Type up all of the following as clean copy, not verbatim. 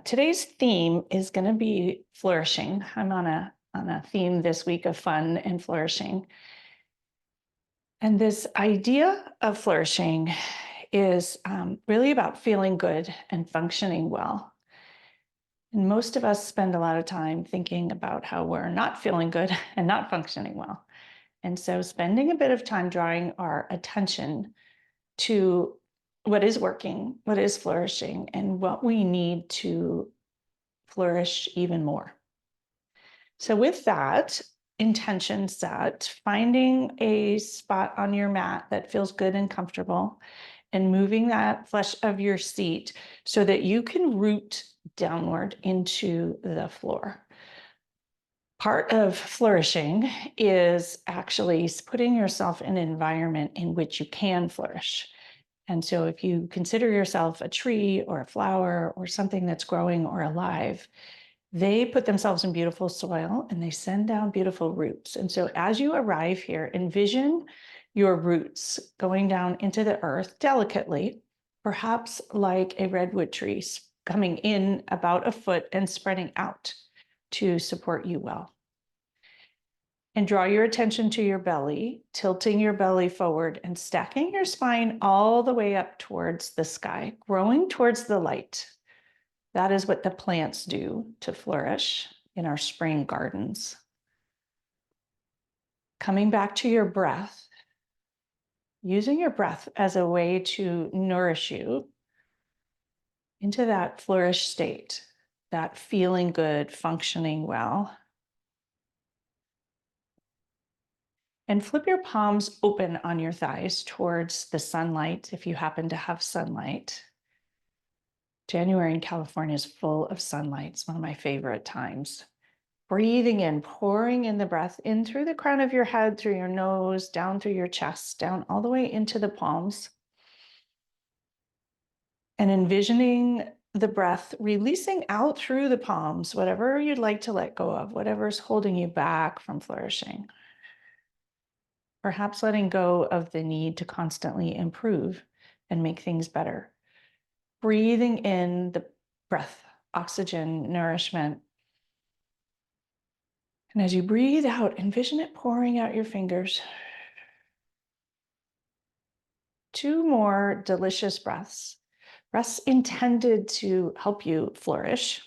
Today's theme is going to be flourishing. I'm on a theme this week of fun and flourishing. And this idea of flourishing is really about feeling good and functioning well. And most of us spend a lot of time thinking about how we're not feeling good and not functioning well. And so spending a bit of time drawing our attention to what is working, what is flourishing, and what we need to flourish even more. So with that intention set, finding a spot on your mat that feels good and comfortable and moving that flesh of your seat so that you can root downward into the floor. Part of flourishing is actually putting yourself in an environment in which you can flourish. And so if you consider yourself a tree or a flower or something that's growing or alive, they put themselves in beautiful soil and they send down beautiful roots. And so as you arrive here, envision your roots going down into the earth delicately, perhaps like a redwood tree coming in about a foot and spreading out to support you well. And draw your attention to your belly, tilting your belly forward and stacking your spine all the way up towards the sky, growing towards the light. That is what the plants do to flourish in our spring gardens. Coming back to your breath, using your breath as a way to nourish you into that flourish state, that feeling good, functioning well. And flip your palms open on your thighs towards the sunlight if you happen to have sunlight. January in California is full of sunlight. It's one of my favorite times. Breathing in, pouring in the breath in through the crown of your head, through your nose, down through your chest, down all the way into the palms. And envisioning the breath releasing out through the palms, whatever you'd like to let go of, whatever's holding you back from flourishing. Perhaps letting go of the need to constantly improve and make things better. Breathing in the breath, oxygen, nourishment. And as you breathe out, envision it pouring out your fingers. 2 more delicious breaths. Breaths intended to help you flourish.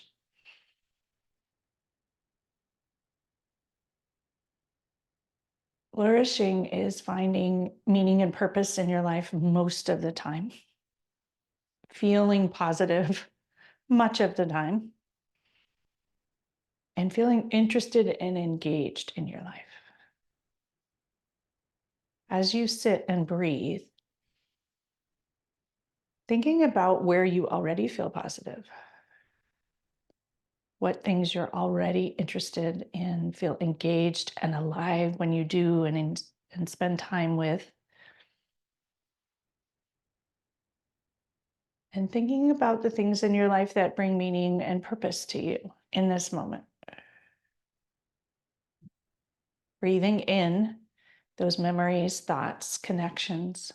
Flourishing is finding meaning and purpose in your life most of the time. Feeling positive much of the time. And feeling interested and engaged in your life. As you sit and breathe, thinking about where you already feel positive, what things you're already interested in, feel engaged and alive when you do and spend time with. And thinking about the things in your life that bring meaning and purpose to you in this moment. Breathing in those memories, thoughts, connections.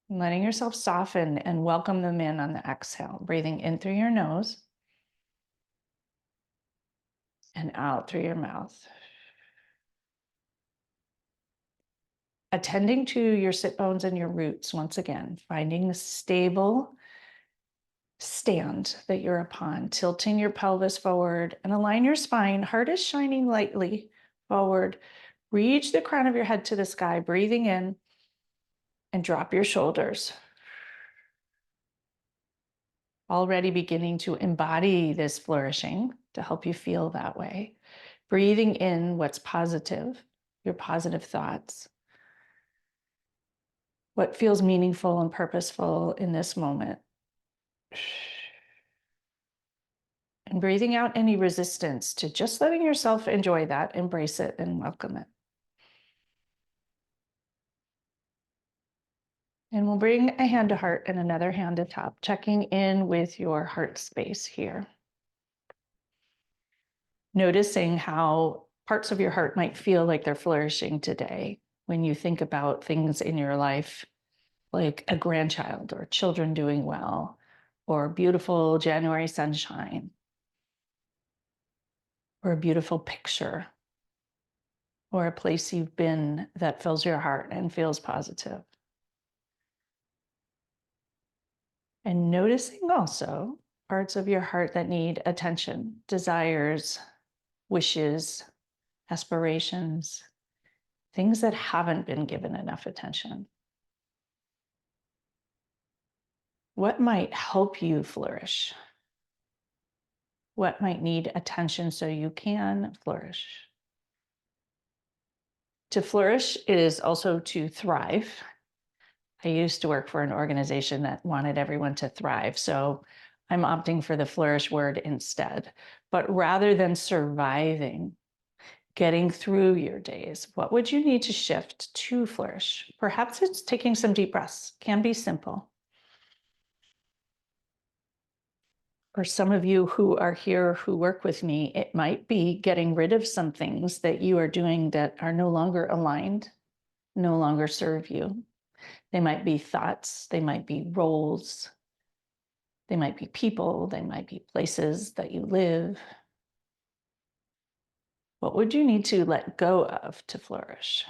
And letting yourself soften and welcome them in on the exhale. Breathing in through your nose and out through your mouth. Attending to your sit bones and your roots once again, finding the stable stand that you're upon, tilting your pelvis forward and align your spine. Heart is shining lightly forward. Reach the crown of your head to the sky, breathing in and drop your shoulders. Already beginning to embody this flourishing to help you feel that way. Breathing in what's positive, your positive thoughts. What feels meaningful and purposeful in this moment. And breathing out any resistance to just letting yourself enjoy that, embrace it, and welcome it. And we'll bring a hand to heart and another hand to top, checking in with your heart space here. Noticing how parts of your heart might feel like they're flourishing today. when you think about things in your life, like a grandchild or children doing well, or beautiful January sunshine, or a beautiful picture, or a place you've been that fills your heart and feels positive. And noticing also parts of your heart that need attention, desires, wishes, aspirations, things that haven't been given enough attention. What might help you flourish? What might need attention so you can flourish? To flourish is also to thrive. I used to work for an organization that wanted everyone to thrive, so I'm opting for the flourish word instead. But rather than surviving, getting through your days, what would you need to shift to flourish? Perhaps it's taking some deep breaths, can be simple. For some of you who are here who work with me, it might be getting rid of some things that you are doing that are no longer aligned, no longer serve you. They might be thoughts, they might be roles, they might be people, they might be places that you live. What would you need to let go of to flourish?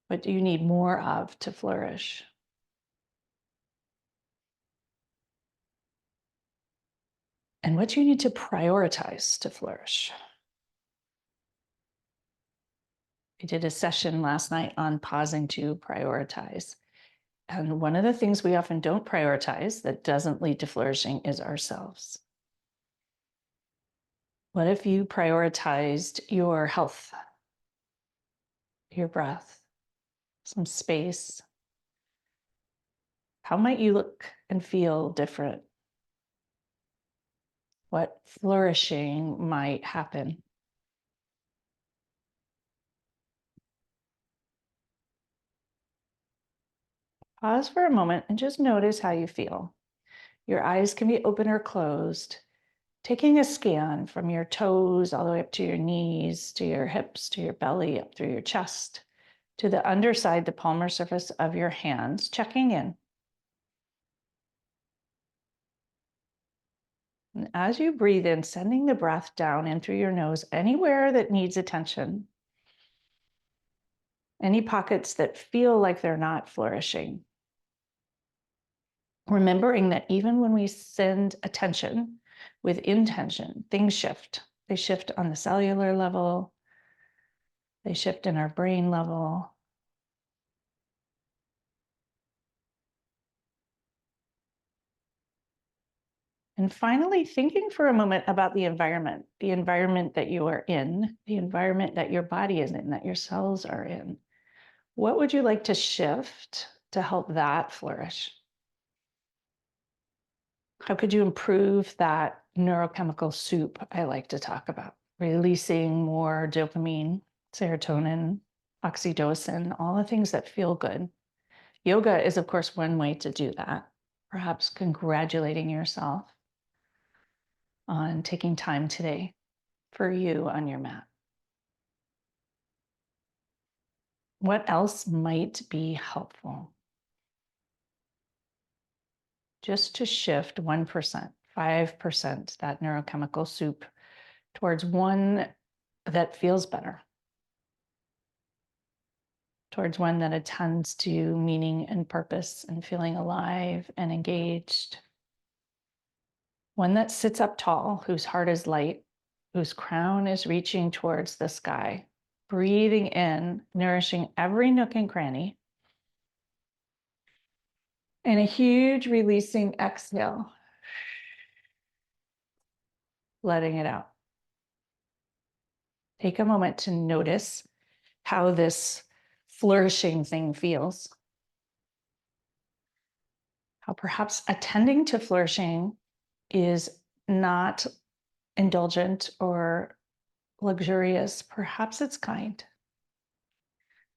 What do you need more of to flourish? And what do you need to prioritize to flourish? We did a session last night on pausing to prioritize. And one of the things we often don't prioritize that doesn't lead to flourishing is ourselves. What if you prioritized your health, your breath, some space? How might you look and feel different? What flourishing might happen? Pause for a moment and just notice how you feel. Your eyes can be open or closed. Taking a scan from your toes all the way up to your knees, to your hips, to your belly, up through your chest, to the underside, the palmar surface of your hands, checking in. And as you breathe in, sending the breath down in through your nose, anywhere that needs attention, any pockets that feel like they're not flourishing. Remembering that even when we send attention with intention, things shift. They shift on the cellular level, they shift in our brain level. And finally, thinking for a moment about the environment that you are in, the environment that your body is in, that your cells are in. What would you like to shift to help that flourish? How could you improve that neurochemical soup I like to talk about? Releasing more dopamine, serotonin, oxytocin, all the things that feel good. Yoga is, of course, one way to do that. Perhaps congratulating yourself on taking time today for you on your mat. What else might be helpful? Just to shift 1%, 5%, that neurochemical soup towards one that feels better, towards one that attends to meaning and purpose and feeling alive and engaged. One that sits up tall, whose heart is light, whose crown is reaching towards the sky, breathing in, nourishing every nook and cranny, and a huge releasing exhale, letting it out. Take a moment to notice how this flourishing thing feels. How perhaps attending to flourishing is not indulgent or luxurious. Perhaps it's kind.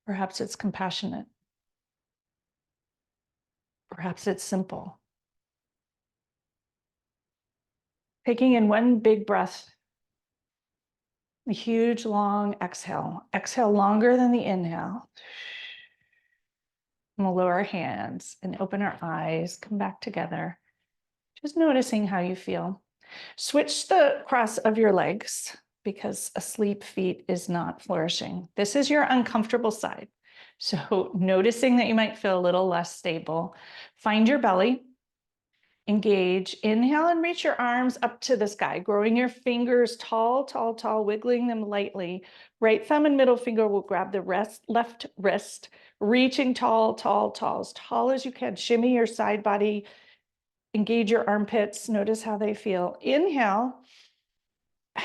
Perhaps it's compassionate. Perhaps it's simple. Taking in one big breath. A huge, long exhale. Exhale longer than the inhale. And we'll lower our hands and open our eyes, come back together. Just noticing how you feel. Switch the cross of your legs because asleep feet is not flourishing. This is your uncomfortable side. So noticing that you might feel a little less stable. Find your belly. Engage. Inhale and reach your arms up to the sky, growing your fingers tall, tall, tall, wiggling them lightly. Right thumb and middle finger will grab the left wrist, reaching tall, tall, tall, as tall as you can. Shimmy your side body. Engage your armpits. Notice how they feel. Inhale.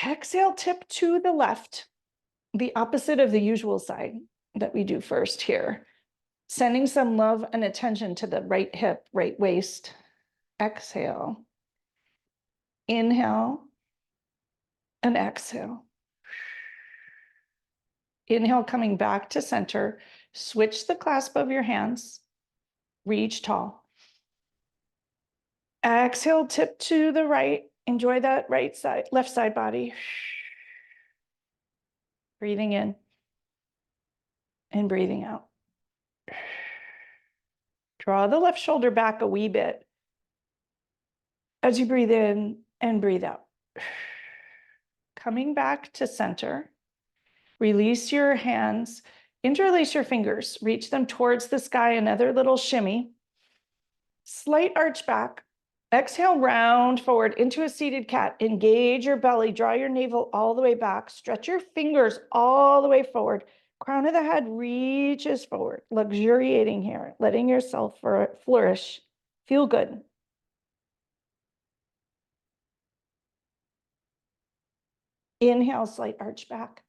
Exhale, tip to the left, the opposite of the usual side that we do first here. Sending some love and attention to the right hip, right waist. Exhale. Inhale and exhale. Inhale, coming back to center. Switch the clasp of your hands. Reach tall. Exhale, tip to the right. Enjoy that right side, left side body. Breathing in and breathing out. Draw the left shoulder back a wee bit as you breathe in and breathe out. Coming back to center. Release your hands, interlace your fingers, reach them towards the sky, another little shimmy. Slight arch back. Exhale, round forward into a seated cat. Engage your belly, draw your navel all the way back. Stretch your fingers all the way forward. Crown of the head reaches forward, luxuriating here, letting yourself flourish. Feel good. Inhale, slight arch back.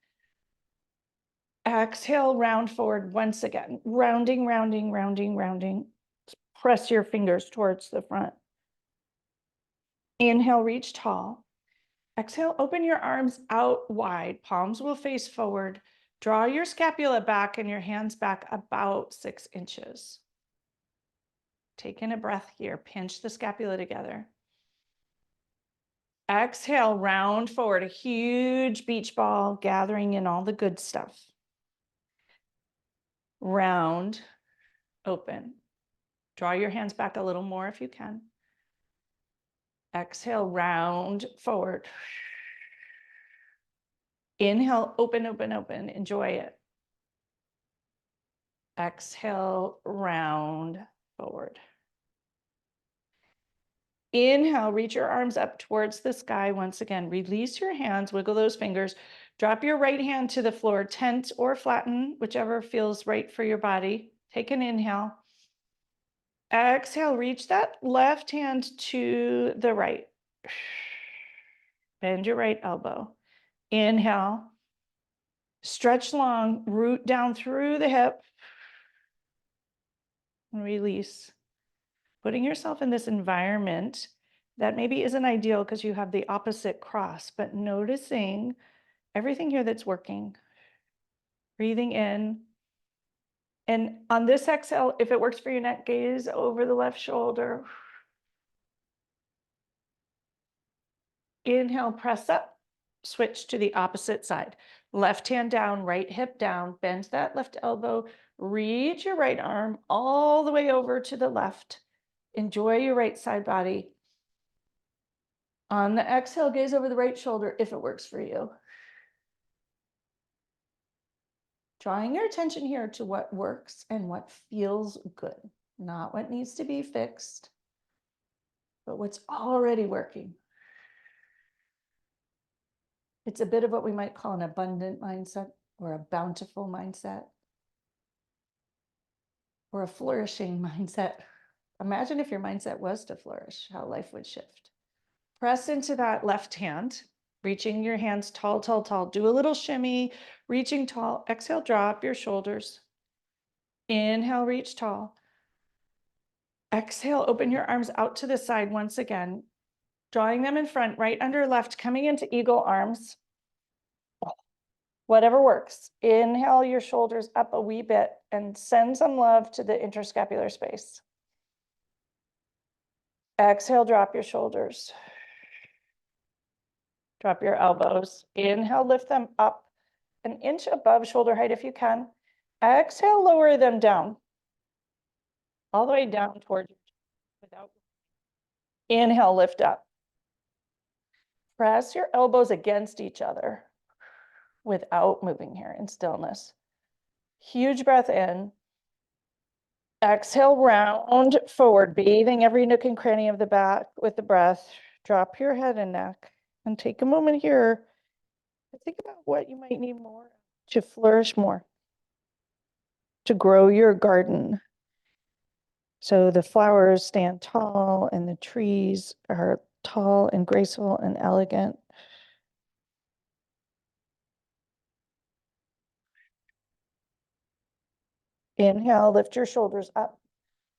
Exhale, round forward once again. Rounding, rounding, rounding, rounding. Press your fingers towards the front. Inhale, reach tall. Exhale, open your arms out wide. Palms will face forward. Draw your scapula back and your hands back about 6 inches. Take in a breath here. Pinch the scapula together. Exhale, round forward, a huge beach ball, gathering in all the good stuff. Round, open. Draw your hands back a little more if you can. Exhale, round forward. Inhale, open, open, open. Enjoy it. Exhale, round forward. Inhale, reach your arms up towards the sky. Once again, release your hands, wiggle those fingers. Drop your right hand to the floor, tent or flatten, whichever feels right for your body. Take an inhale. Exhale, reach that left hand to the right. Bend your right elbow. Inhale. Stretch long, root down through the hip. And release. Putting yourself in this environment that maybe isn't ideal because you have the opposite cross, but noticing everything here that's working. Breathing in. And on this exhale, if it works for you, neck gaze over the left shoulder. Inhale, press up. Switch to the opposite side. Left hand down, right hip down. Bend that left elbow. Reach your right arm all the way over to the left. Enjoy your right side body. On the exhale, gaze over the right shoulder if it works for you. Drawing your attention here to what works and what feels good, not what needs to be fixed, but what's already working. It's a bit of what we might call an abundant mindset or a bountiful mindset or a flourishing mindset. Imagine if your mindset was to flourish, how life would shift. Press into that left hand, reaching your hands tall, tall, tall. Do a little shimmy, reaching tall. Exhale, drop your shoulders. Inhale, reach tall. Exhale, open your arms out to the side once again, drawing them in front, right under left, coming into eagle arms. Whatever works. Inhale your shoulders up a wee bit and send some love to the interscapular space. Exhale, drop your shoulders. Drop your elbows. Inhale, lift them up an inch above shoulder height if you can. Exhale, lower them down. All the way down towards you without. Inhale, lift up. Press your elbows against each other without moving here in stillness. Huge breath in. Exhale, round forward, bathing every nook and cranny of the back with the breath. Drop your head and neck and take a moment here to think about what you might need more to flourish more, to grow your garden. So the flowers stand tall and the trees are tall and graceful and elegant. Inhale, lift your shoulders up.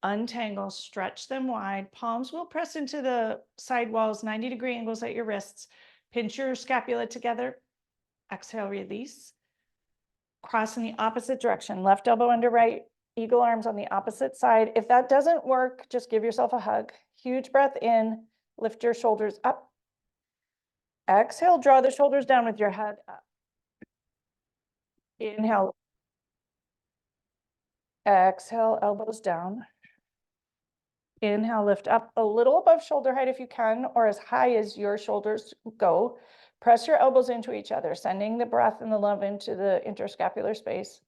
Untangle, stretch them wide. Palms will press into the side walls, 90-degree angles at your wrists. Pinch your scapula together. Exhale, release. Cross in the opposite direction. Left elbow under right, eagle arms on the opposite side. If that doesn't work, just give yourself a hug. Huge breath in, lift your shoulders up. Exhale, draw the shoulders down with your head up. Inhale. Exhale, elbows down. Inhale, lift up a little above shoulder height if you can, or as high as your shoulders go. Press your elbows into each other, sending the breath and the love into the interscapular space.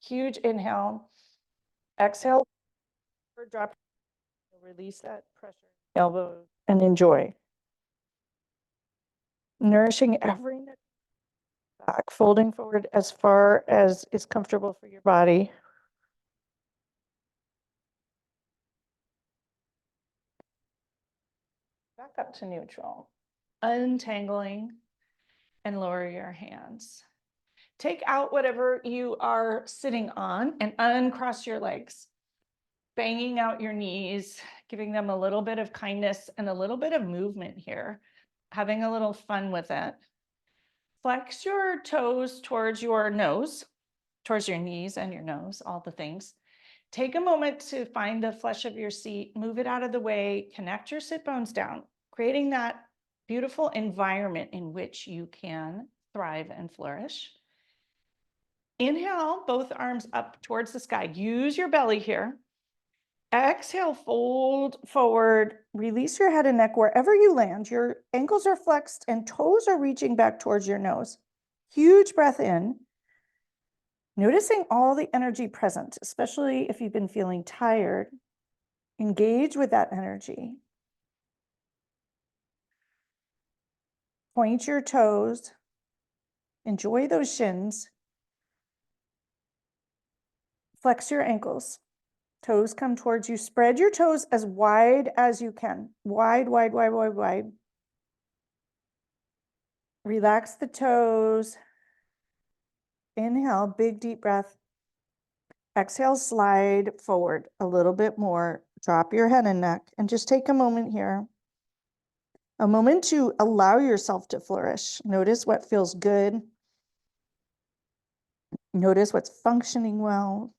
Huge inhale. Exhale, drop, release that pressure. Elbows and enjoy. Nourishing every neck back, folding forward as far as is comfortable for your body. Back up to neutral. Untangling and lower your hands. Take out whatever you are sitting on and uncross your legs. Banging out your knees, giving them a little bit of kindness and a little bit of movement here. Having a little fun with it. Flex your toes towards your nose, towards your knees and your nose, all the things. Take a moment to find the flesh of your seat, move it out of the way, connect your sit bones down, creating that beautiful environment in which you can thrive and flourish. Inhale, both arms up towards the sky. Use your belly here. Exhale, fold forward, release your head and neck wherever you land. Your ankles are flexed and toes are reaching back towards your nose. Huge breath in. Noticing all the energy present, especially if you've been feeling tired. Engage with that energy. Point your toes. Enjoy those shins. Flex your ankles. Toes come towards you. Spread your toes as wide as you can. Wide, wide, wide, wide, wide. Relax the toes. Inhale, big deep breath. Exhale, slide forward a little bit more. Drop your head and neck and just take a moment here. A moment to allow yourself to flourish. Notice what feels good. Notice what's functioning well.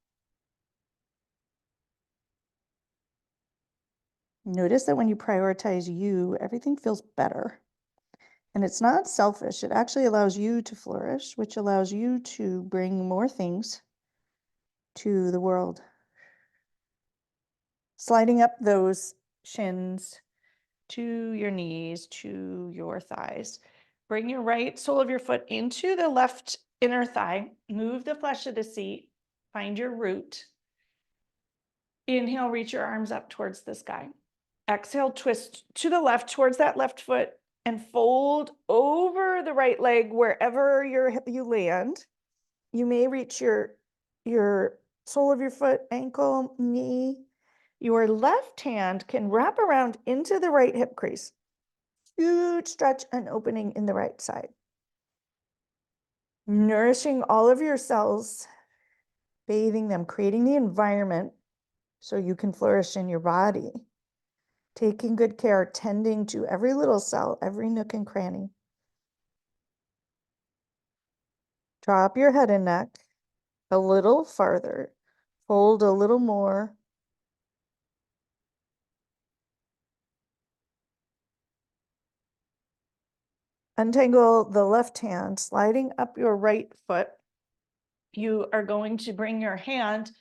Notice that when you prioritize you, everything feels better. And it's not selfish. It actually allows you to flourish, which allows you to bring more things to the world. Sliding up those shins to your knees, to your thighs. Bring your right sole of your foot into the left inner thigh. Move the flesh of the seat. Find your root. Inhale, reach your arms up towards the sky. Exhale, twist to the left towards that left foot and fold over the right leg wherever you land. You may reach your sole of your foot, ankle, knee. Your left hand can wrap around into the right hip crease. Huge stretch and opening in the right side. Nourishing all of your cells, bathing them, creating the environment so you can flourish in your body. Taking good care, tending to every little cell, every nook and cranny. Drop your head and neck a little farther. Fold a little more. Untangle the left hand, sliding up your right foot. You are going to bring your hand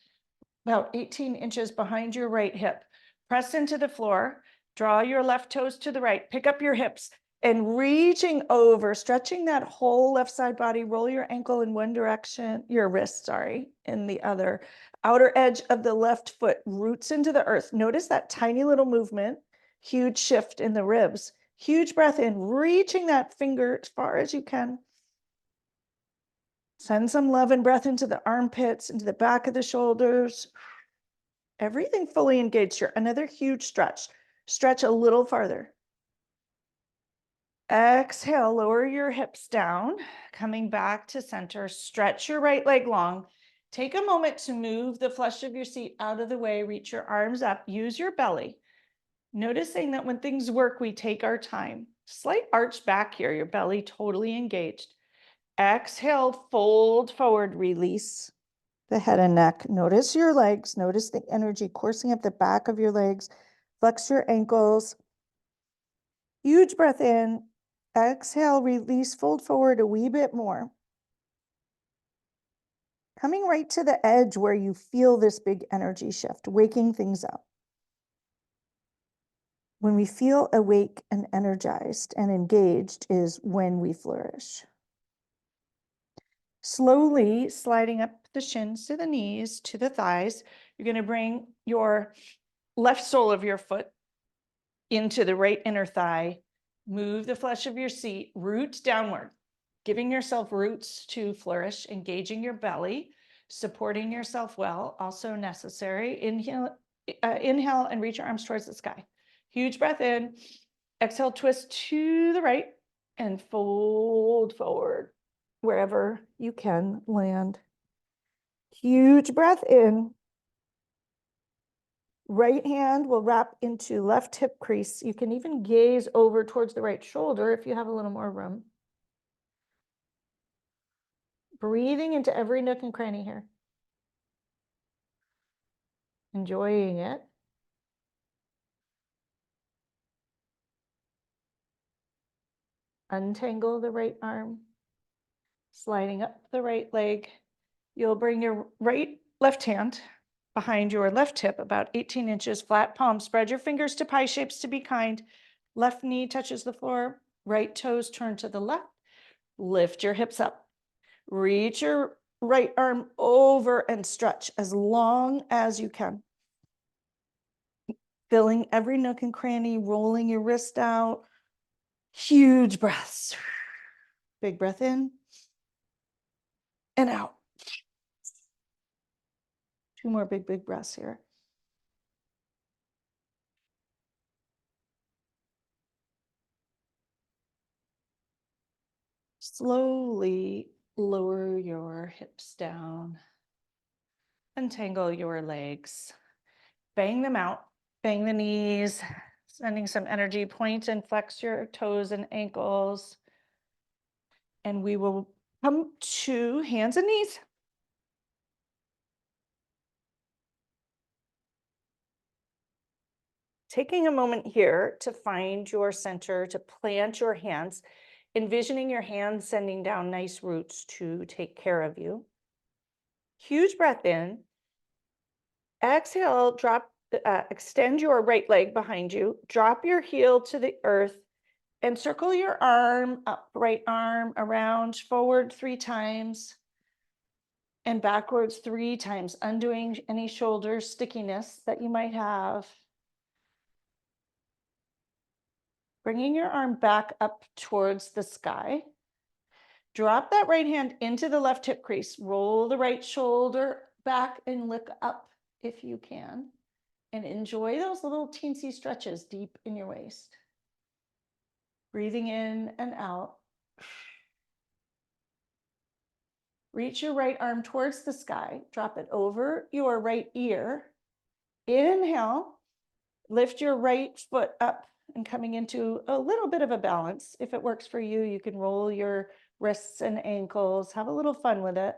about 18 inches behind your right hip. Press into the floor, draw your left toes to the right, pick up your hips, and reaching over, stretching that whole left side body, roll your ankle in one direction, your wrist, sorry, in the other. Outer edge of the left foot roots into the earth. Notice that tiny little movement, huge shift in the ribs. Huge breath in, reaching that finger as far as you can. Send some love and breath into the armpits, into the back of the shoulders. Everything fully engaged here. Another huge stretch. Stretch a little farther. Exhale, lower your hips down, coming back to center. Stretch your right leg long. Take a moment to move the flesh of your seat out of the way. Reach your arms up. Use your belly. Noticing that when things work, we take our time. Slight arch back here, your belly totally engaged. Exhale, fold forward, release the head and neck. Notice your legs. Notice the energy coursing up the back of your legs. Flex your ankles. Huge breath in. Exhale, release, fold forward a wee bit more. Coming right to the edge where you feel this big energy shift, waking things up. When we feel awake and energized and engaged is when we flourish. Slowly sliding up the shins to the knees, to the thighs. You're going to bring your left sole of your foot into the right inner thigh. Move the flesh of your seat, root downward, giving yourself roots to flourish, engaging your belly, supporting yourself well, also necessary. Inhale, inhale and reach your arms towards the sky. Huge breath in. Exhale, twist to the right and fold forward wherever you can land. Huge breath in. Right hand will wrap into left hip crease. You can even gaze over towards the right shoulder if you have a little more room. Breathing into every nook and cranny here. Enjoying it. Untangle the right arm. Sliding up the right leg. You'll bring your left hand behind your left hip, about 18 inches, flat palm. Spread your fingers to pie shapes to be kind. Left knee touches the floor. Right toes turn to the left. Lift your hips up. Reach your right arm over and stretch as long as you can. Filling every nook and cranny, rolling your wrist out. Huge breaths. Big breath in and out. Two more big breaths here. Slowly lower your hips down. Untangle your legs. Bang them out. Bang the knees. Sending some energy. Point and flex your toes and ankles. And we will come to hands and knees. Taking a moment here to find your center, to plant your hands, envisioning your hands sending down nice roots to take care of you. Huge breath in. Exhale, extend your right leg behind you. Drop your heel to the earth and circle your arm up, right arm around, forward 3 times and backwards 3 times, undoing any shoulder stickiness that you might have. Bringing your arm back up towards the sky. Drop that right hand into the left hip crease. Roll the right shoulder back and look up if you can. And enjoy those little teensy stretches deep in your waist. Breathing in and out. Reach your right arm towards the sky. Drop it over your right ear. Inhale. Lift your right foot up and coming into a little bit of a balance. If it works for you, you can roll your wrists and ankles. Have a little fun with it.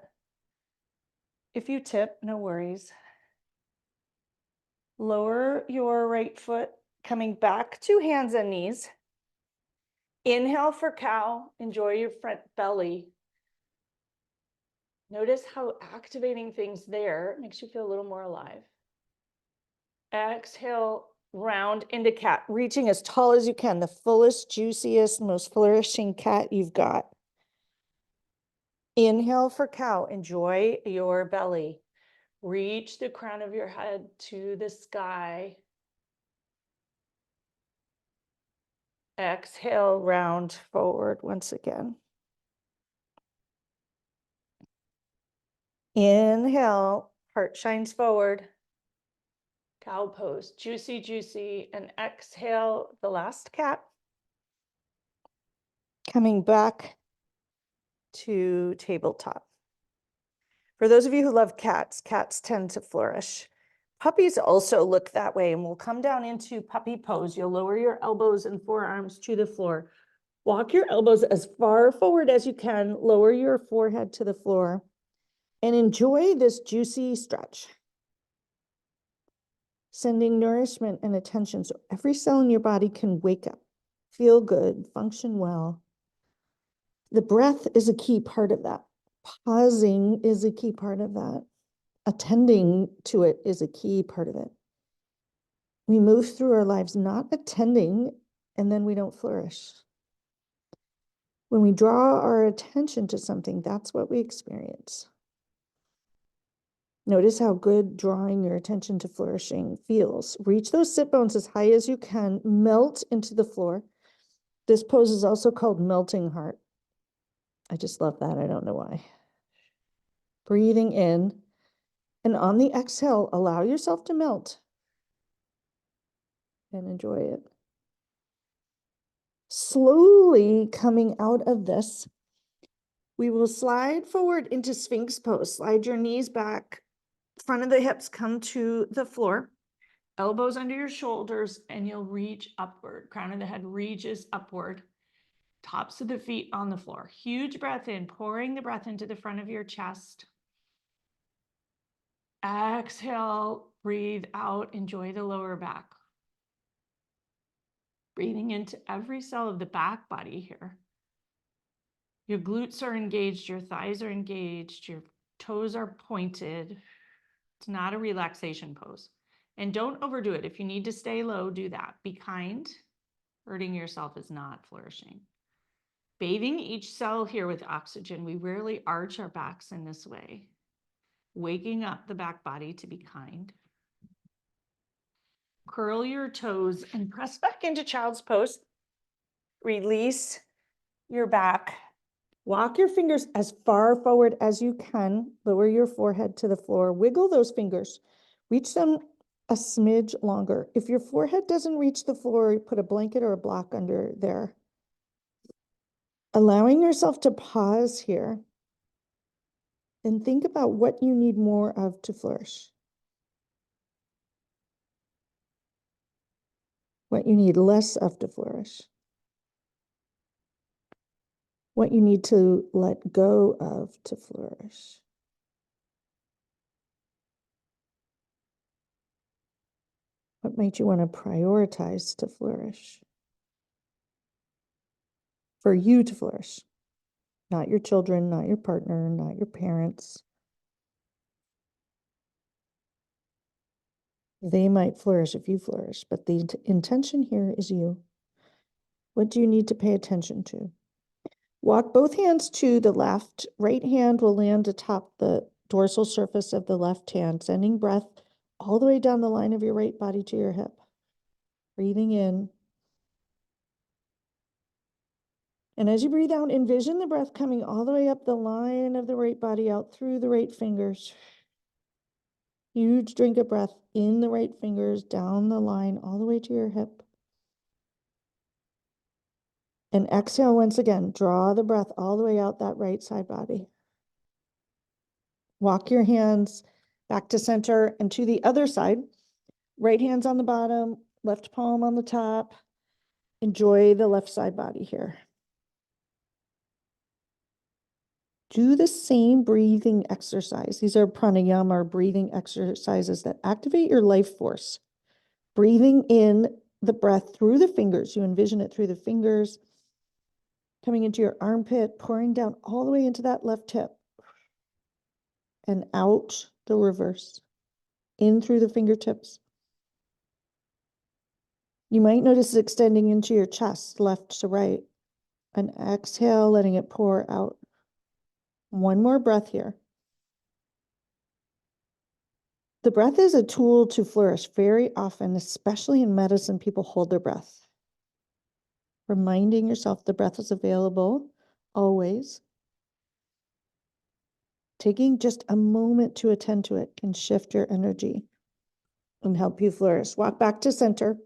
If you tip, no worries. Lower your right foot, coming back to hands and knees. Inhale for cow. Enjoy your front belly. Notice how activating things there makes you feel a little more alive. Exhale, round into cat, reaching as tall as you can, the fullest, juiciest, most flourishing cat you've got. Inhale for cow. Enjoy your belly. Reach the crown of your head to the sky. Exhale, round forward once again. Inhale, heart shines forward. Cow pose, juicy, juicy. And exhale, the last cat. Coming back to tabletop. For those of you who love cats, cats tend to flourish. Puppies also look that way, and we'll come down into puppy pose. You'll lower your elbows and forearms to the floor. Walk your elbows as far forward as you can. Lower your forehead to the floor and enjoy this juicy stretch. Sending nourishment and attention so every cell in your body can wake up, feel good, function well. The breath is a key part of that. Pausing is a key part of that. Attending to it is a key part of it. We move through our lives not attending, and then we don't flourish. When we draw our attention to something, that's what we experience. Notice how good drawing your attention to flourishing feels. Reach those sit bones as high as you can, melt into the floor. This pose is also called melting heart. I just love that. I don't know why. Breathing in, and on the exhale, allow yourself to melt and enjoy it. Slowly coming out of this, we will slide forward into Sphinx pose. Slide your knees back, front of the hips come to the floor, elbows under your shoulders, and you'll reach upward. Crown of the head reaches upward, tops of the feet on the floor. Huge breath in, pouring the breath into the front of your chest. Exhale, breathe out, enjoy the lower back. Breathing into every cell of the back body here. Your glutes are engaged, your thighs are engaged, your toes are pointed. It's not a relaxation pose. And don't overdo it. If you need to stay low, do that. Be kind. Hurting yourself is not flourishing. Bathing each cell here with oxygen. We rarely arch our backs in this way. Waking up the back body to be kind. Curl your toes and press back into child's pose. Release your back. Walk your fingers as far forward as you can. Lower your forehead to the floor. Wiggle those fingers. Reach them a smidge longer. If your forehead doesn't reach the floor, put a blanket or a block under there. Allowing yourself to pause here and think about what you need more of to flourish. What you need less of to flourish. What you need to let go of to flourish. What might you want to prioritize to flourish? For you to flourish, not your children, not your partner, not your parents. They might flourish if you flourish, but the intention here is you. What do you need to pay attention to? Walk both hands to the left. Right hand will land atop the dorsal surface of the left hand, sending breath all the way down the line of your right body to your hip. Breathing in. And as you breathe out, envision the breath coming all the way up the line of the right body, out through the right fingers. Huge drink of breath in the right fingers, down the line, all the way to your hip. And exhale once again. Draw the breath all the way out that right side body. Walk your hands back to center and to the other side. Right hand's on the bottom, left palm on the top. Enjoy the left side body here. Do the same breathing exercise. These are pranayama, or breathing exercises that activate your life force. Breathing in the breath through the fingers. You envision it through the fingers. Coming into your armpit, pouring down all the way into that left hip. And out the reverse. In through the fingertips. You might notice it extending into your chest, left to right. And exhale, letting it pour out. One more breath here. The breath is a tool to flourish. Very often, especially in medicine, people hold their breath. Reminding yourself the breath is available always. Taking just a moment to attend to it can shift your energy and help you flourish. Walk back to center.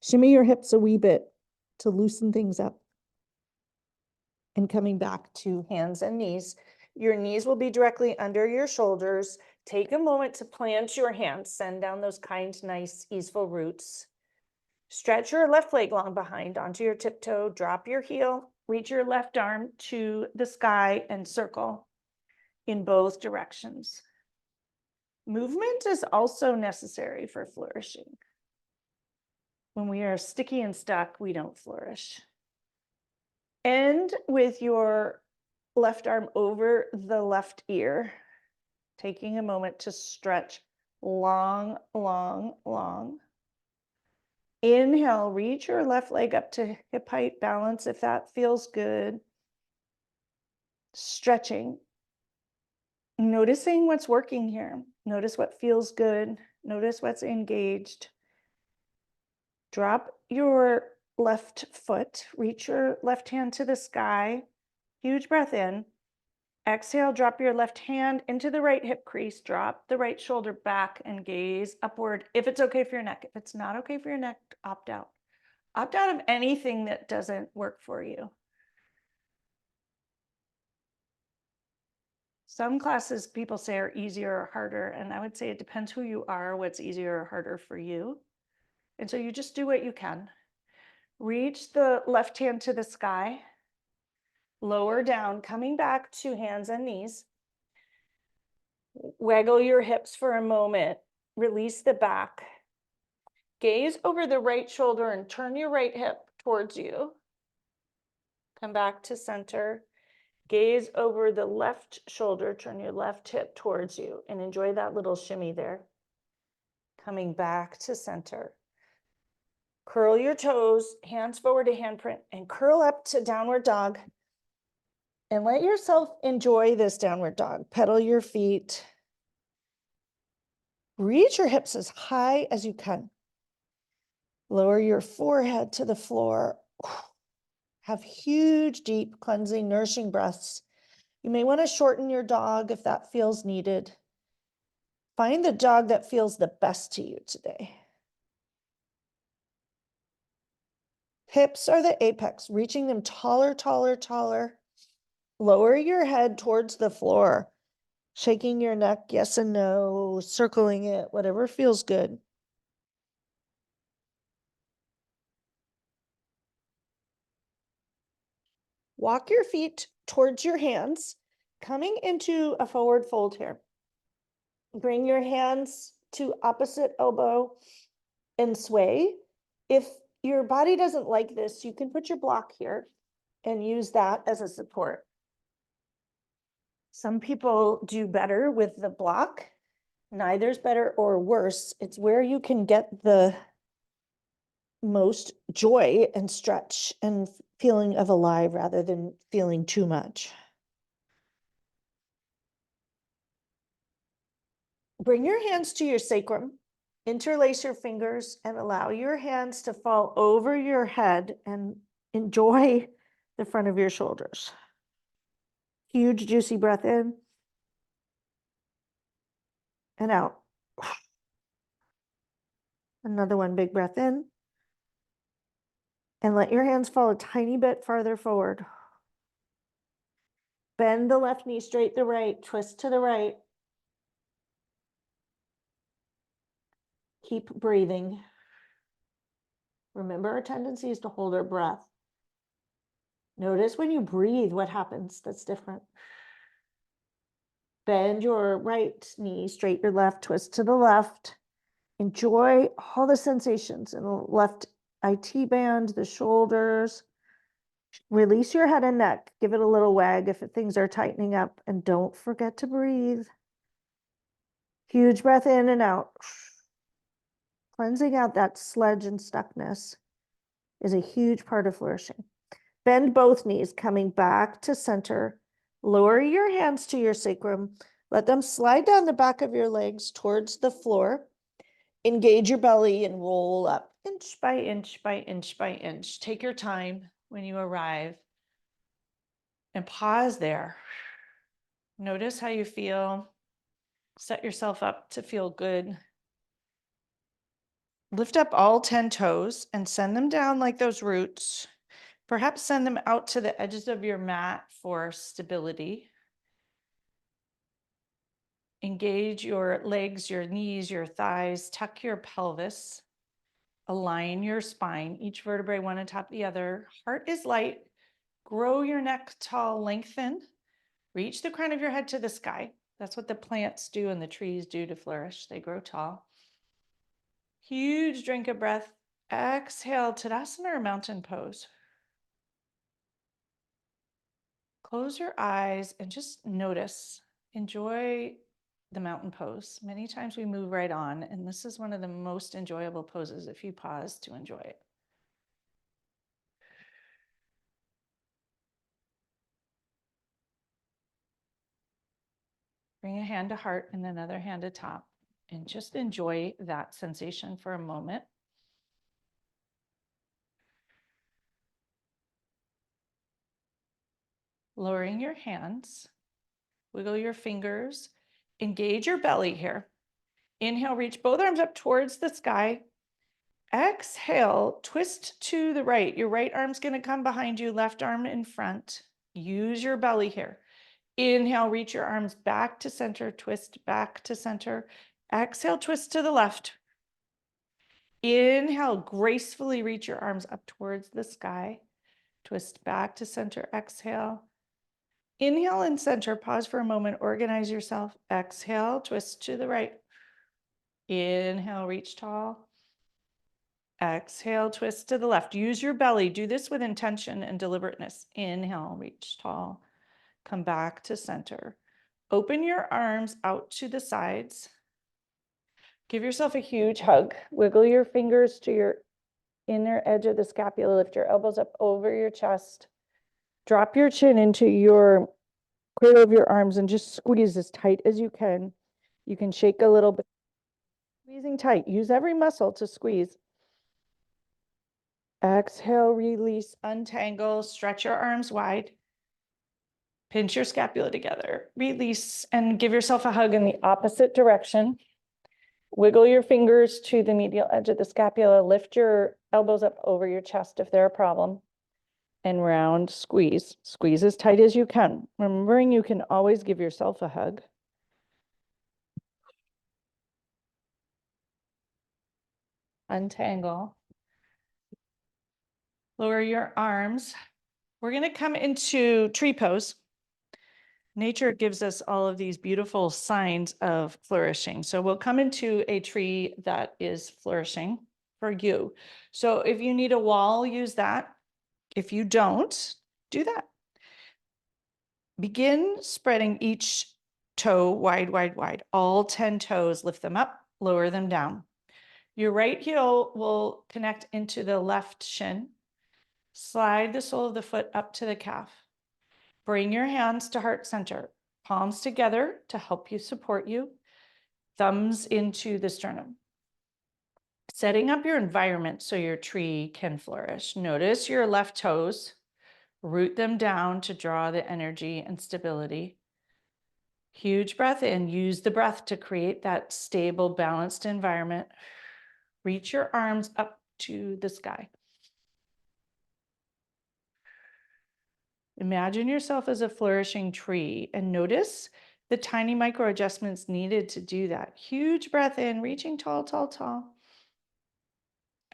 Shimmy your hips a wee bit to loosen things up. And coming back to hands and knees. Your knees will be directly under your shoulders. Take a moment to plant your hands. Send down those kind, nice, easeful roots. Stretch your left leg long behind onto your tiptoe. Drop your heel. Reach your left arm to the sky and circle in both directions. Movement is also necessary for flourishing. When we are sticky and stuck, we don't flourish. End with your left arm over the left ear, taking a moment to stretch long, long, long. Inhale, reach your left leg up to hip height balance if that feels good. Stretching. Noticing what's working here. Notice what feels good. Notice what's engaged. Drop your left foot. Reach your left hand to the sky. Huge breath in. Exhale, drop your left hand into the right hip crease. Drop the right shoulder back and gaze upward. If it's okay for your neck. If it's not okay for your neck, opt out. Opt out of anything that doesn't work for you. Some classes people say are easier or harder, and I would say it depends who you are, what's easier or harder for you. And so you just do what you can. Reach the left hand to the sky, lower down, coming back to hands and knees. Waggle your hips for a moment, release the back. Gaze over the right shoulder and turn your right hip towards you. Come back to center. Gaze over the left shoulder, turn your left hip towards you, and enjoy that little shimmy there. Coming back to center. Curl your toes, hands forward to handprint, and curl up to downward dog. And let yourself enjoy this downward dog. Pedal your feet. Reach your hips as high as you can. Lower your forehead to the floor. Have huge, deep, cleansing, nourishing breaths. You may want to shorten your dog if that feels needed. Find the dog that feels the best to you today. Hips are the apex, reaching them taller, taller, taller. Lower your head towards the floor, shaking your neck, yes and no, circling it, whatever feels good. Walk your feet towards your hands, coming into a forward fold here. Bring your hands to opposite elbow and sway. If your body doesn't like this, you can put your block here and use that as a support. Some people do better with the block. Neither's better or worse. It's where you can get the most joy and stretch and feeling of alive rather than feeling too much. Bring your hands to your sacrum, interlace your fingers, and allow your hands to fall over your head and enjoy the front of your shoulders. Huge, juicy breath in and out. Another one, big breath in. And let your hands fall a tiny bit farther forward. Bend the left knee straight the right, twist to the right. Keep breathing. Remember, our tendency is to hold our breath. Notice when you breathe what happens that's different. Bend your right knee, straight your left, twist to the left. Enjoy all the sensations in the left IT band, the shoulders. Release your head and neck. Give it a little wag if things are tightening up. And don't forget to breathe. Huge breath in and out. Cleansing out that sludge and stuckness is a huge part of flourishing. Bend both knees, coming back to center. Lower your hands to your sacrum. Let them slide down the back of your legs towards the floor. Engage your belly and roll up inch by inch by inch by inch. Take your time when you arrive and pause there. Notice how you feel. Set yourself up to feel good. Lift up all 10 toes and send them down like those roots. Perhaps send them out to the edges of your mat for stability. Engage your legs, your knees, your thighs, tuck your pelvis, align your spine, each vertebrae one atop the other. Heart is light, grow your neck tall, lengthen, reach the crown of your head to the sky. That's what the plants do and the trees do to flourish. They grow tall. Huge drink of breath. Exhale, Tadasana or mountain pose. Close your eyes and just notice, enjoy the mountain pose. Many times we move right on, and this is one of the most enjoyable poses if you pause to enjoy it. Bring a hand to heart and another hand to top, and just enjoy that sensation for a moment. Lowering your hands, wiggle your fingers, engage your belly here. Inhale, reach both arms up towards the sky. Exhale, twist to the right. Your right arm's going to come behind you, left arm in front. Use your belly here. Inhale, reach your arms back to center, twist back to center. Exhale, twist to the left. Inhale, gracefully reach your arms up towards the sky. Twist back to center, exhale. Inhale and center, pause for a moment, organize yourself. Exhale, twist to the right. Inhale, reach tall. Exhale, twist to the left. Use your belly. Do this with intention and deliberateness. Inhale, reach tall. Come back to center. Open your arms out to the sides. Give yourself a huge hug. Wiggle your fingers to your inner edge of the scapula. Lift your elbows up over your chest. Drop your chin into your cradle of your arms and just squeeze as tight as you can. You can shake a little bit. Squeezing tight. Use every muscle to squeeze. Exhale, release, untangle, stretch your arms wide. Pinch your scapula together. Release and give yourself a hug in the opposite direction. Wiggle your fingers to the medial edge of the scapula. Lift your elbows up over your chest if they're a problem. And round squeeze. Squeeze as tight as you can. Remembering you can always give yourself a hug. Untangle. Lower your arms. We're going to come into tree pose. Nature gives us all of these beautiful signs of flourishing. So we'll come into a tree that is flourishing for you. So if you need a wall, use that. If you don't, do that. Begin spreading each toe wide, wide, wide. All 10 toes, lift them up, lower them down. Your right heel will connect into the left shin. Slide the sole of the foot up to the calf. Bring your hands to heart center, palms together to help you support you, thumbs into the sternum. Setting up your environment so your tree can flourish. Notice your left toes, root them down to draw the energy and stability. Huge breath in, use the breath to create that stable, balanced environment. Reach your arms up to the sky. Imagine yourself as a flourishing tree and notice the tiny micro adjustments needed to do that. Huge breath in, reaching tall, tall, tall.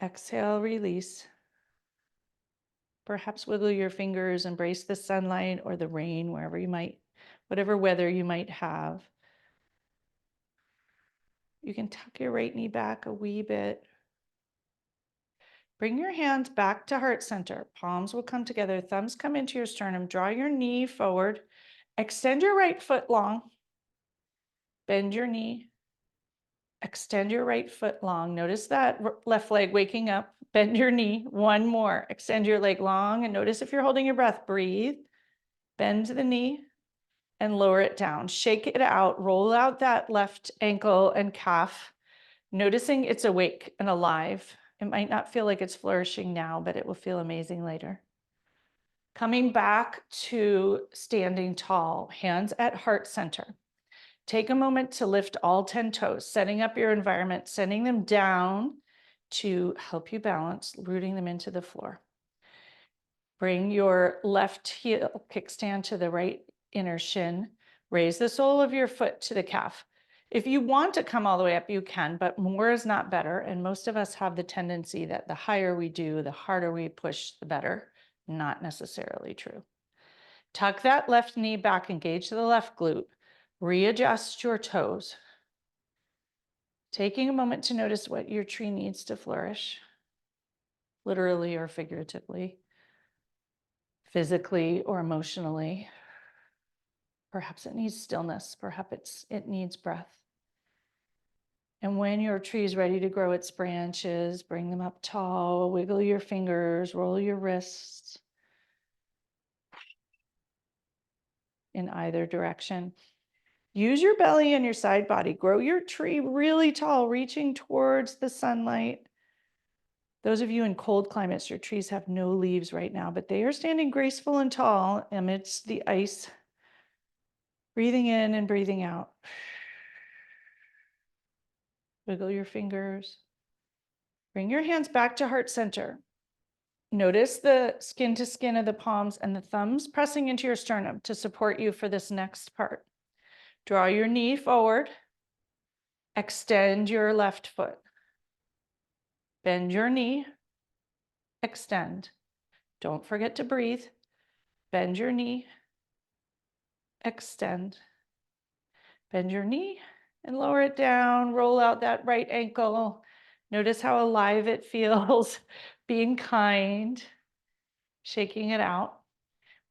Exhale, release. Perhaps wiggle your fingers, embrace the sunlight or the rain, wherever you might, whatever weather you might have. You can tuck your right knee back a wee bit. Bring your hands back to heart center. Palms will come together. Thumbs come into your sternum. Draw your knee forward. Extend your right foot long. Bend your knee. Extend your right foot long. Notice that left leg waking up. Bend your knee. One more. Extend your leg long and notice if you're holding your breath. Breathe. Bend the knee and lower it down. Shake it out. Roll out that left ankle and calf. Noticing it's awake and alive. It might not feel like it's flourishing now, but it will feel amazing later. Coming back to standing tall, hands at heart center. Take a moment to lift all 10 toes, setting up your environment, sending them down to help you balance, rooting them into the floor. Bring your left heel kickstand to the right inner shin. Raise the sole of your foot to the calf. If you want to come all the way up, you can, but more is not better. And most of us have the tendency that the higher we do, the harder we push, the better. Not necessarily true. Tuck that left knee back, engage the left glute. Readjust your toes. Taking a moment to notice what your tree needs to flourish, literally or figuratively, physically or emotionally. Perhaps it needs stillness, perhaps it needs breath. And when your tree is ready to grow its branches, bring them up tall, wiggle your fingers, roll your wrists in either direction. Use your belly and your side body. Grow your tree really tall, reaching towards the sunlight. Those of you in cold climates, your trees have no leaves right now, but they are standing graceful and tall amidst the ice. Breathing in and breathing out. Wiggle your fingers. Bring your hands back to heart center. Notice the skin to skin of the palms and the thumbs pressing into your sternum to support you for this next part. Draw your knee forward. Extend your left foot. Bend your knee. Extend. Don't forget to breathe. Bend your knee. Extend. Bend your knee and lower it down. Roll out that right ankle. Notice how alive it feels. Being kind. Shaking it out.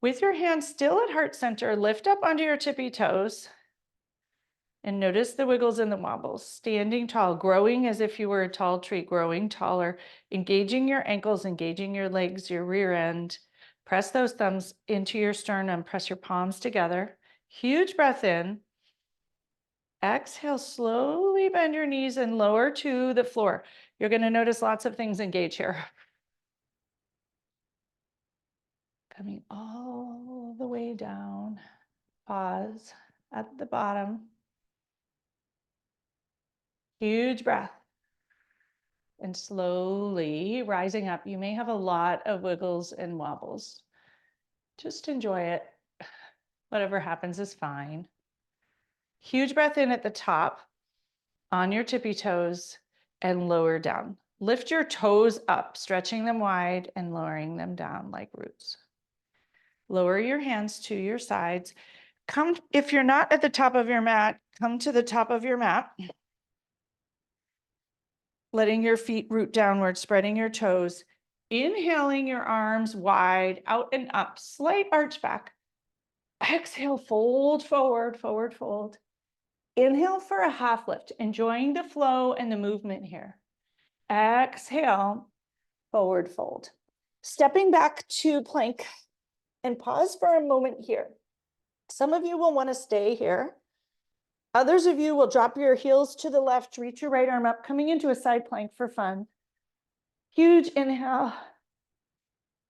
With your hands still at heart center, lift up onto your tippy toes. And notice the wiggles and the wobbles. Standing tall, growing as if you were a tall tree, growing taller. Engaging your ankles, engaging your legs, your rear end. Press those thumbs into your sternum. Press your palms together. Huge breath in. Exhale, slowly bend your knees and lower to the floor. You're going to notice lots of things engage here. Coming all the way down. Pause at the bottom. Huge breath. And slowly rising up. You may have a lot of wiggles and wobbles. Just enjoy it. Whatever happens is fine. Huge breath in at the top, on your tippy toes, and lower down. Lift your toes up, stretching them wide and lowering them down like roots. Lower your hands to your sides. Come, if you're not at the top of your mat, come to the top of your mat. Letting your feet root downward, spreading your toes. Inhaling your arms wide, out and up, slight arch back. Exhale, fold forward, forward fold. Inhale for a half lift, enjoying the flow and the movement here. Exhale, forward fold. Stepping back to plank and pause for a moment here. Some of you will want to stay here. Others of you will drop your heels to the left, reach your right arm up, coming into a side plank for fun. Huge inhale.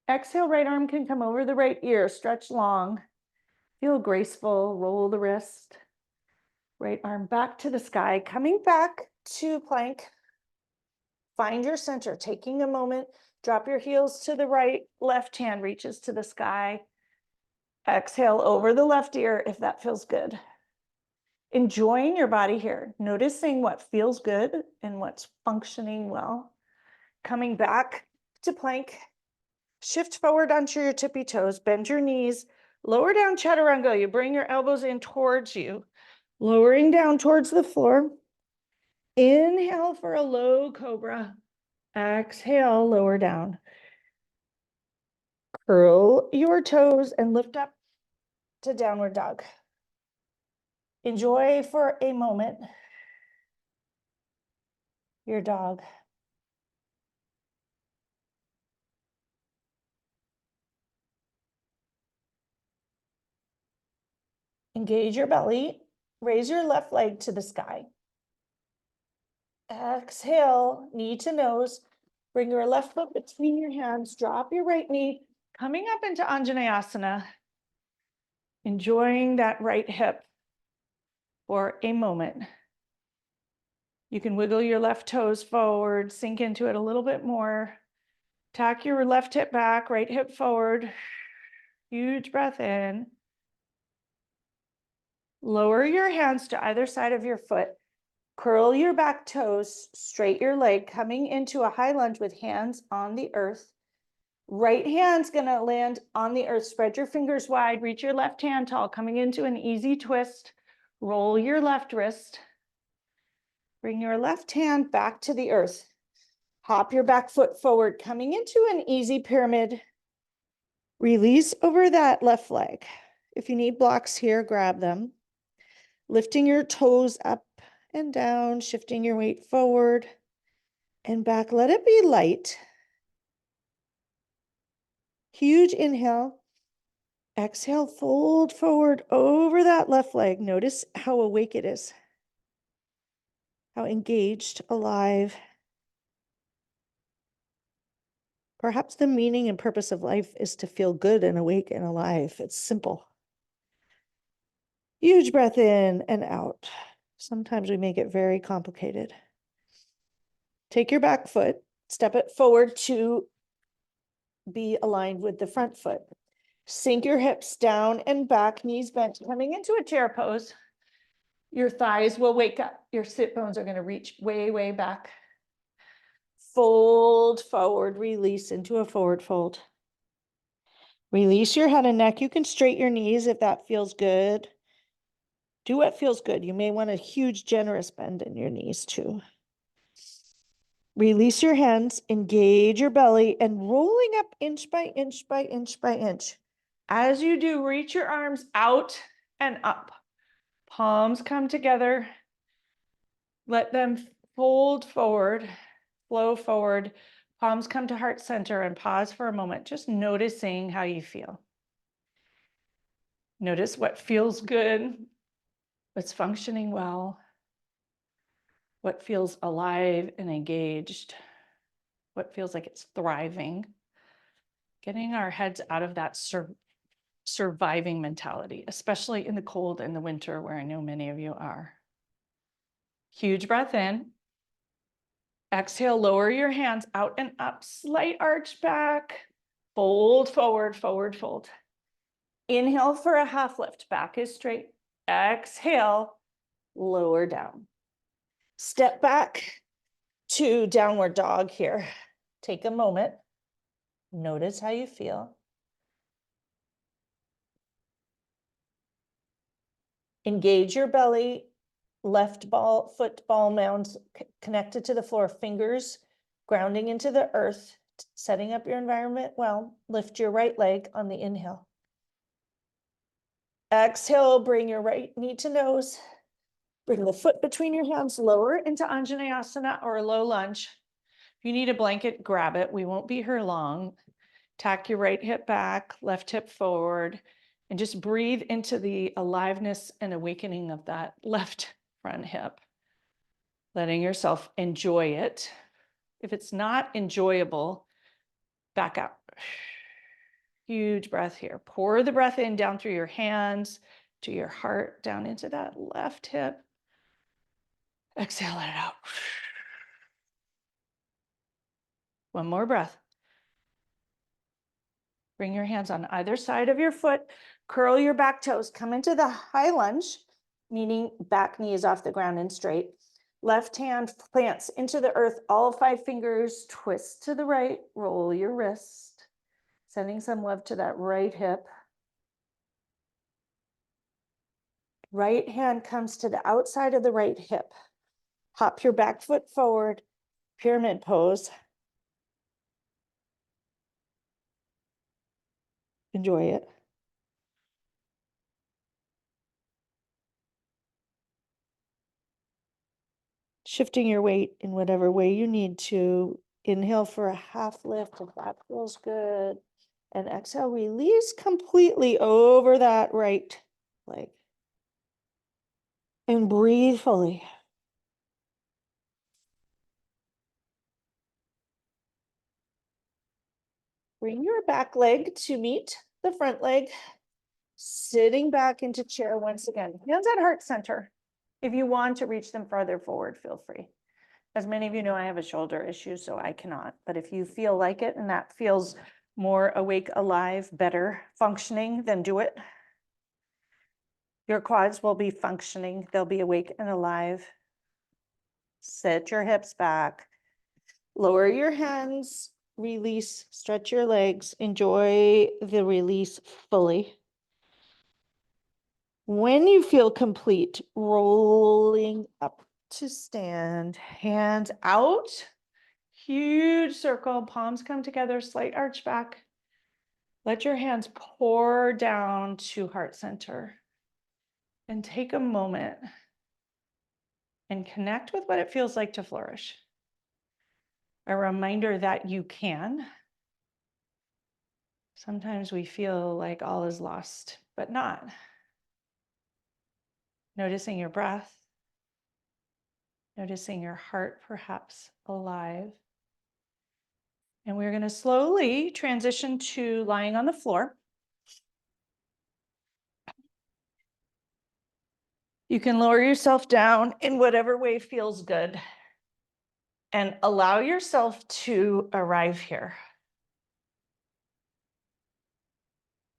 Exhale, right arm can come over the right ear, stretch long. Feel graceful, roll the wrist. Right arm back to the sky, coming back to plank. Find your center, taking a moment, drop your heels to the right, left hand reaches to the sky. Exhale over the left ear if that feels good. Enjoying your body here, noticing what feels good and what's functioning well. Coming back to plank, shift forward onto your tippy toes, bend your knees, lower down chaturanga. You bring your elbows in towards you, lowering down towards the floor. Inhale for a low cobra. Exhale, lower down. Curl your toes and lift up to downward dog. Enjoy for a moment your dog. Engage your belly. Raise your left leg to the sky. Exhale, knee to nose. Bring your left foot between your hands. Drop your right knee. Coming up into Anjaneyasana. Enjoying that right hip for a moment. You can wiggle your left toes forward, sink into it a little bit more. Tack your left hip back, right hip forward. Huge breath in. Lower your hands to either side of your foot. Curl your back toes, straight your leg, coming into a high lunge with hands on the earth. Right hand's gonna land on the earth. Spread your fingers wide, reach your left hand tall, coming into an easy twist. Roll your left wrist. Bring your left hand back to the earth. Hop your back foot forward, coming into an easy pyramid. Release over that left leg. If you need blocks here, grab them. Lifting your toes up and down, shifting your weight forward and back. Let it be light. Huge inhale. Exhale, fold forward over that left leg. Notice how awake it is, how engaged, alive. Perhaps the meaning and purpose of life is to feel good and awake and alive. It's simple. Huge breath in and out. Sometimes we make it very complicated. Take your back foot, step it forward to be aligned with the front foot. Sink your hips down and back, knees bent, coming into a chair pose. Your thighs will wake up. Your sit bones are going to reach way, way back. Fold forward, release into a forward fold. Release your head and neck. You can straighten your knees if that feels good. Do what feels good. You may want a huge, generous bend in your knees too. Release your hands, engage your belly, and rolling up inch by inch by inch by inch. As you do, reach your arms out and up. Palms come together. Let them fold forward, flow forward. Palms come to heart center and pause for a moment, just noticing how you feel. Notice what feels good, what's functioning well, what feels alive and engaged, what feels like it's thriving. Getting our heads out of that surviving mentality, especially in the cold and the winter, where I know many of you are. Huge breath in. Exhale, lower your hands out and up, slight arch back, fold forward, forward fold. Inhale for a half lift, back is straight. Exhale, lower down. Step back to downward dog here. Take a moment. Notice how you feel. Engage your belly, left foot ball mound connected to the floor, fingers grounding into the earth, setting up your environment well. Lift your right leg on the inhale. Exhale, bring your right knee to nose. Bring the foot between your hands, lower into Anjaneyasana or low lunge. If you need a blanket, grab it. We won't be here long. Tack your right hip back, left hip forward, and just breathe into the aliveness and awakening of that left front hip. Letting yourself enjoy it. If it's not enjoyable, back out. Huge breath here. Pour the breath in down through your hands to your heart, down into that left hip. Exhale, let it out. One more breath. Bring your hands on either side of your foot. Curl your back toes. Come into the high lunge, meaning back knee is off the ground and straight. Left hand plants into the earth, all 5 fingers, twist to the right, roll your wrist, sending some love to that right hip. Right hand comes to the outside of the right hip. Hop your back foot forward, pyramid pose. Enjoy it. Shifting your weight in whatever way you need to. Inhale for a half lift if that feels good. And exhale, release completely over that right leg. And breathe fully. Bring your back leg to meet the front leg. Sitting back into chair once again. Hands at heart center. If you want to reach them farther forward, feel free. As many of you know, I have a shoulder issue, so I cannot. But if you feel like it and that feels more awake, alive, better functioning, then do it. Your quads will be functioning. They'll be awake and alive. Sit your hips back. Lower your hands. Release. Stretch your legs. Enjoy the release fully. When you feel complete, rolling up to stand, hands out, huge circle, palms come together, slight arch back. Let your hands pour down to heart center and take a moment and connect with what it feels like to flourish. A reminder that you can. Sometimes we feel like all is lost, but not. Noticing your breath, noticing your heart perhaps alive. And we're going to slowly transition to lying on the floor. You can lower yourself down in whatever way feels good and allow yourself to arrive here.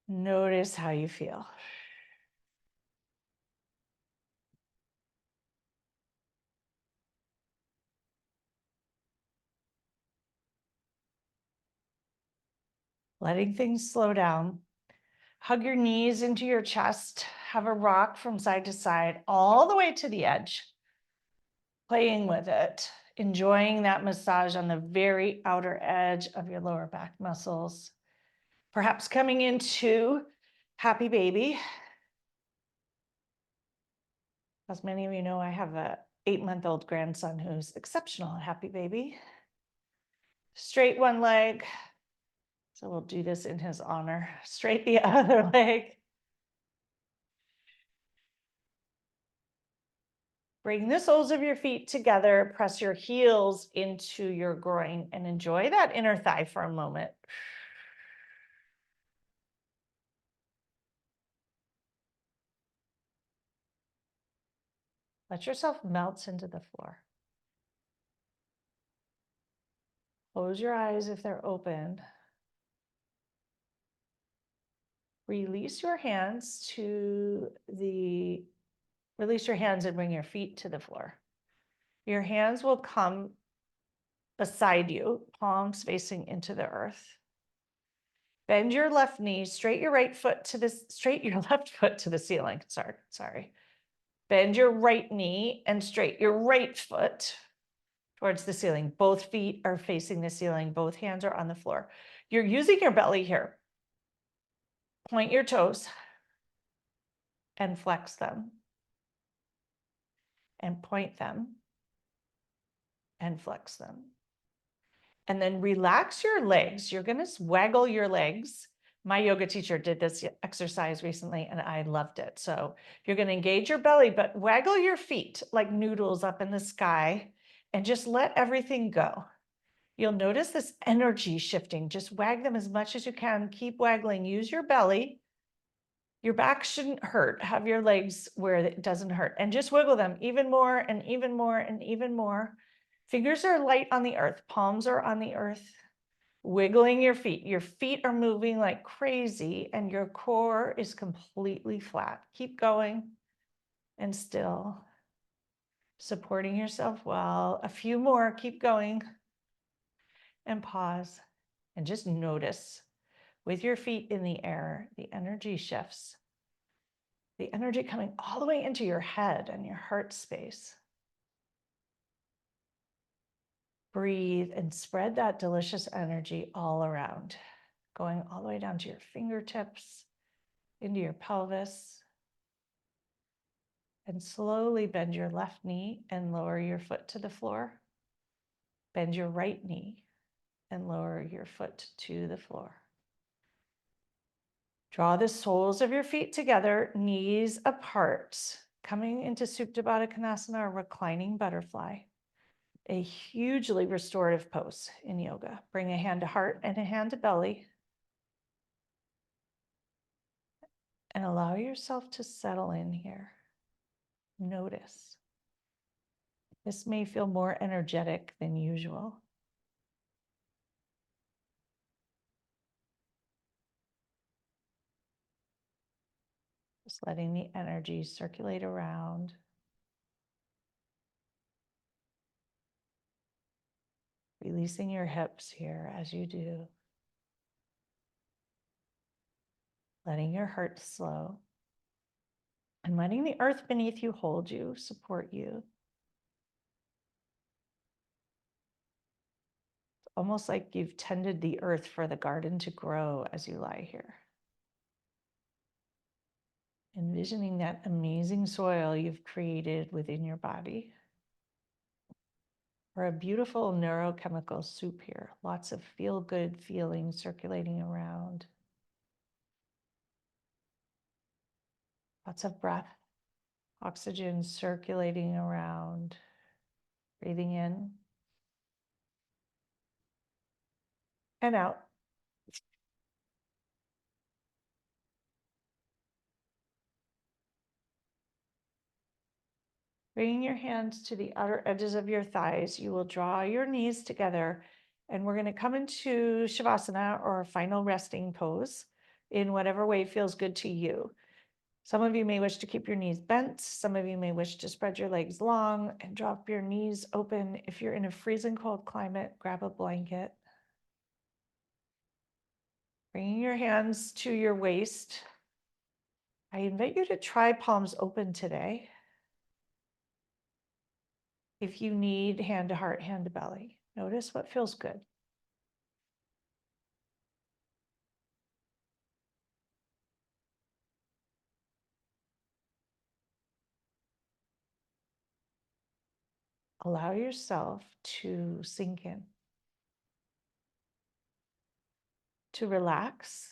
Notice how you feel. Letting things slow down. Hug your knees into your chest. Have a rock from side to side, all the way to the edge. Playing with it, enjoying that massage on the very outer edge of your lower back muscles. Perhaps coming into happy baby. As many of you know, I have a 8-month-old grandson who's exceptional at happy baby. Straight one leg. So we'll do this in his honor. Straight the other leg. Bring the soles of your feet together. Press your heels into your groin and enjoy that inner thigh for a moment. Let yourself melt into the floor. Close your eyes if they're open. Release your hands and bring your feet to the floor. Your hands will come beside you, palms facing into the earth. Bend your left knee, straighten your left foot to the ceiling. Sorry. Bend your right knee and straighten your right foot towards the ceiling. Both feet are facing the ceiling. Both hands are on the floor. You're using your belly here. Point your toes and flex them. And point them and flex them. And then relax your legs. You're going to waggle your legs. My yoga teacher did this exercise recently and I loved it. So you're going to engage your belly, but waggle your feet like noodles up in the sky and just let everything go. You'll notice this energy shifting. Just wag them as much as you can. Keep waggling. Use your belly. Your back shouldn't hurt. Have your legs where it doesn't hurt. And just wiggle them even more and even more and even more. Fingers are light on the earth. Palms are on the earth. Wiggling your feet. Your feet are moving like crazy and your core is completely flat. Keep going and still. Supporting yourself well. A few more. Keep going. And pause. And just notice with your feet in the air, the energy shifts. The energy coming all the way into your head and your heart space. Breathe and spread that delicious energy all around. going all the way down to your fingertips, into your pelvis. And slowly bend your left knee and lower your foot to the floor. Bend your right knee and lower your foot to the floor. Draw the soles of your feet together, knees apart, coming into Supta Baddha Konasana, or reclining butterfly, a hugely restorative pose in yoga. Bring a hand to heart and a hand to belly. And allow yourself to settle in here. Notice. This may feel more energetic than usual. Just letting the energy circulate around. Releasing your hips here as you do. Letting your heart slow. And letting the earth beneath you hold you, support you. It's almost like you've tended the earth for the garden to grow as you lie here. Envisioning that amazing soil you've created within your body. Or a beautiful neurochemical soup here. Lots of feel-good feelings circulating around. Lots of breath, oxygen circulating around. Breathing in and out. Bringing your hands to the outer edges of your thighs, you will draw your knees together, and we're going to come into Shavasana, or final resting pose, in whatever way feels good to you. Some of you may wish to keep your knees bent. Some of you may wish to spread your legs long and drop your knees open. If you're in a freezing cold climate, grab a blanket. Bringing your hands to your waist. I invite you to try palms open today. If you need hand to heart, hand to belly, notice what feels good. Allow yourself to sink in, to relax,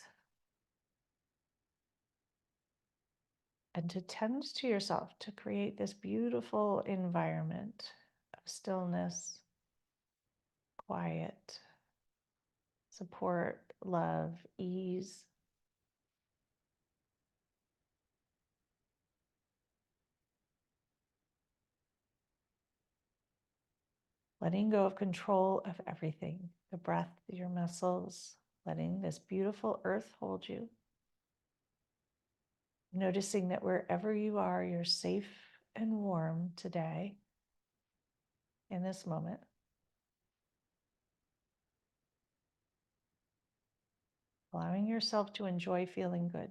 and to tend to yourself to create this beautiful environment of stillness, quiet, support, love, ease. Letting go of control of everything, the breath, your muscles, letting this beautiful earth hold you. Noticing that wherever you are, you're safe and warm today, in this moment. Allowing yourself to enjoy feeling good.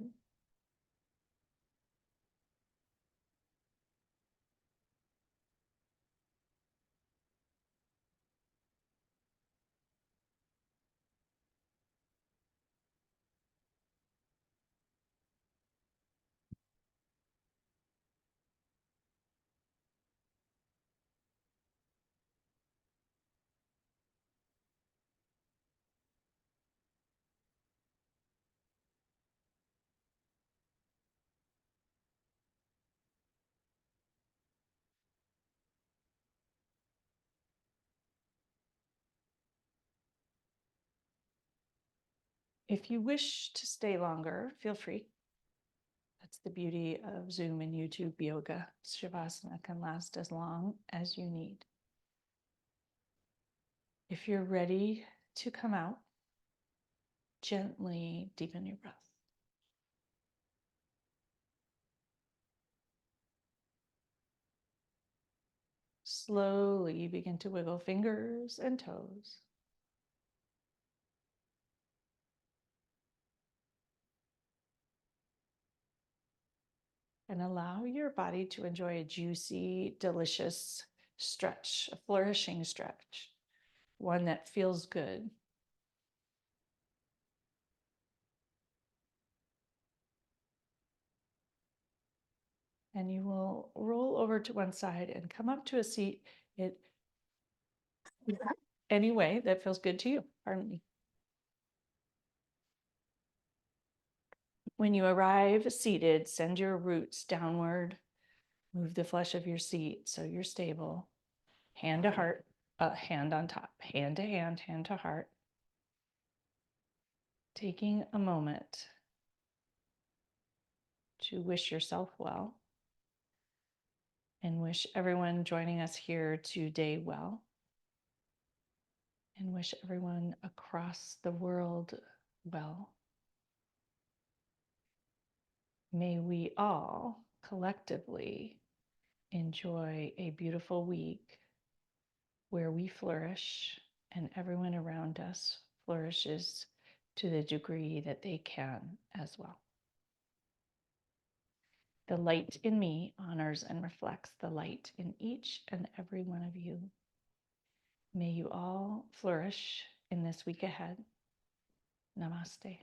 If you wish to stay longer, feel free. That's the beauty of Zoom and YouTube yoga. Shavasana can last as long as you need. If you're ready to come out, gently deepen your breath. Slowly begin to wiggle fingers and toes. And allow your body to enjoy a juicy, delicious stretch, a flourishing stretch, one that feels good. And you will roll over to one side and come up to a seat any way that feels good to you. Pardon me. When you arrive seated, send your roots downward. Move the flesh of your seat so you're stable. Hand to heart, hand on top, hand to heart. Taking a moment to wish yourself well and wish everyone joining us here today well, and wish everyone across the world well. May we all collectively enjoy a beautiful week where we flourish and everyone around us flourishes to the degree that they can as well. The light in me honors and reflects the light in each and every one of you. May you all flourish in this week ahead. Namaste.